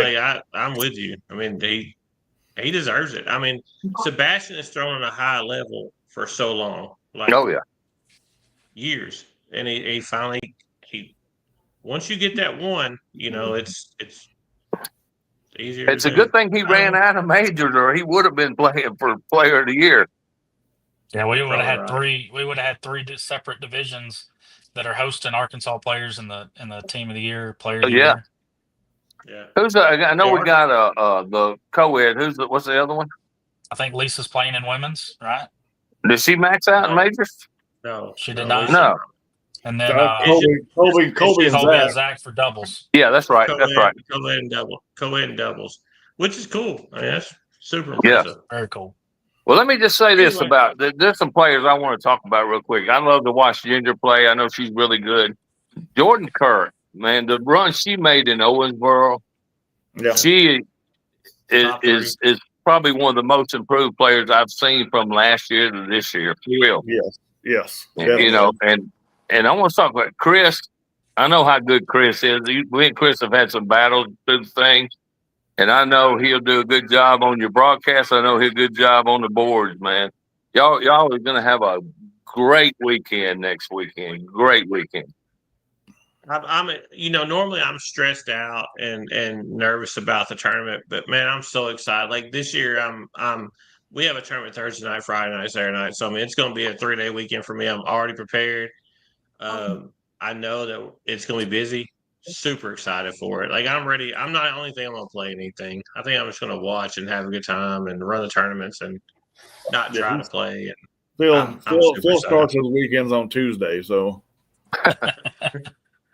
I'm with you. I mean, he deserves it. I mean, Sebastian has thrown at a high level for so long, like years, and he finally once you get that one, it's easier. It's a good thing he ran out of majors, or he would have been playing for Player of the Year. Yeah, we would have had three. We would have had three separate divisions that are hosting Arkansas players in the Team of the Year, Player of the Year. Yeah. I know we got the co-ed. What's the other one? I think Lisa's playing in women's, right? Did she max out in majors? No, she did not. No. And then Kobe and Zach for doubles. Yeah, that's right. That's right. Co-ed and doubles, which is cool. I mean, that's super impressive. Yeah, very cool. Well, let me just say this about there's some players I want to talk about real quick. I love to watch Ginger play. I know she's really good. Jordan Kerr, man, the run she made in Owensboro, she is probably one of the most improved players I've seen from last year to this year. For real. Yes. And I want to talk about Chris. I know how good Chris is. We and Chris have had some battles through the thing. And I know he'll do a good job on your broadcast. I know he'll do a good job on the boards, man. Y'all are going to have a great weekend next weekend. Great weekend. I'm normally I'm stressed out and nervous about the tournament, but man, I'm so excited. Like this year, we have a tournament Thursday night, Friday night, Saturday night. So I mean, it's going to be a 3-day weekend for me. I'm already prepared. I know that it's going to be busy. Super excited for it. Like I'm ready. I'm not the only thing I'm going to play anything. I think I'm just going to watch and have a good time and run the tournaments and not try to play. And Phil starts his weekends on Tuesday, so.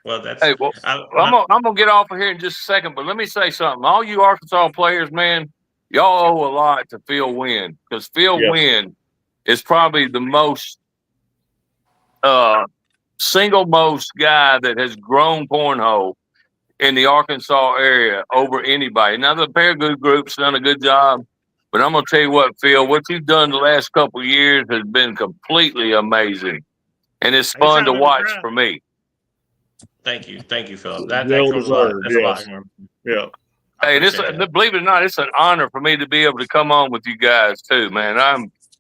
Well, that's. Hey, I'm gonna get off of here in just a second, but let me say something. All you Arkansas players, man, y'all owe a lot to Phil Wynn, because Phil Wynn is probably the most single most guy that has grown cornhole in the Arkansas area over anybody. Now the Paragould group's done a good job, but I'm gonna tell you what, Phil, what you've done the last couple of years has been completely amazing, and it's fun to watch for me. Thank you, Philip. That comes a lot. That's a lot. Yeah. Hey, believe it or not, it's an honor for me to be able to come on with you guys too, man.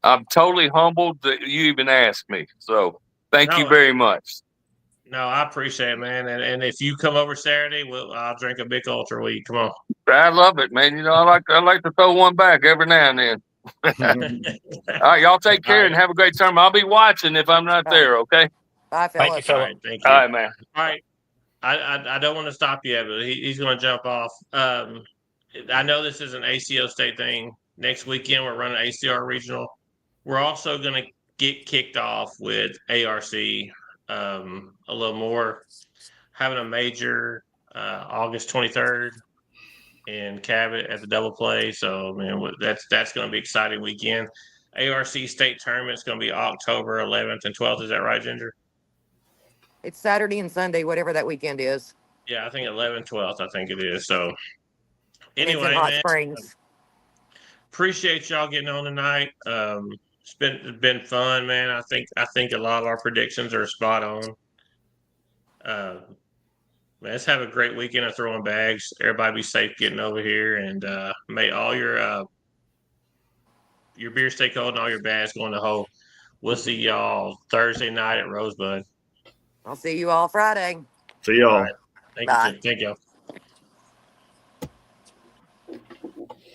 I'm totally humbled that you even asked me. So thank you very much. No, I appreciate it, man. And if you come over Saturday, I'll drink a big ultra with you. Come on. I love it, man. I like to throw one back every now and then. All right, y'all take care and have a great time. I'll be watching if I'm not there. Okay. Bye, Philip. Thank you, Philip. All right, thank you. All right, man. All right. I don't want to stop yet, but he's going to jump off. I know this is an ACO State thing. Next weekend, we're running ACR Regional. We're also going to get kicked off with ARC a little more, having a major August 23rd in Cabot at the double play. So, man, that's going to be an exciting weekend. ARC State Tournament is going to be October 11th and 12th. Is that right, Ginger? It's Saturday and Sunday, whatever that weekend is. Yeah, I think 11th, 12th, I think it is. So And it's in anyway, Hot man, Springs. appreciate y'all getting on tonight. It's been fun, man. I think a lot of our predictions are spot on. Let's have a great weekend of throwing bags. Everybody be safe getting over here, and may all your beer stay cold and all your bags go in the hole. We'll see y'all Thursday night at Rosebud. I'll see you all Friday. See y'all. All right. Thank you. Thank y'all.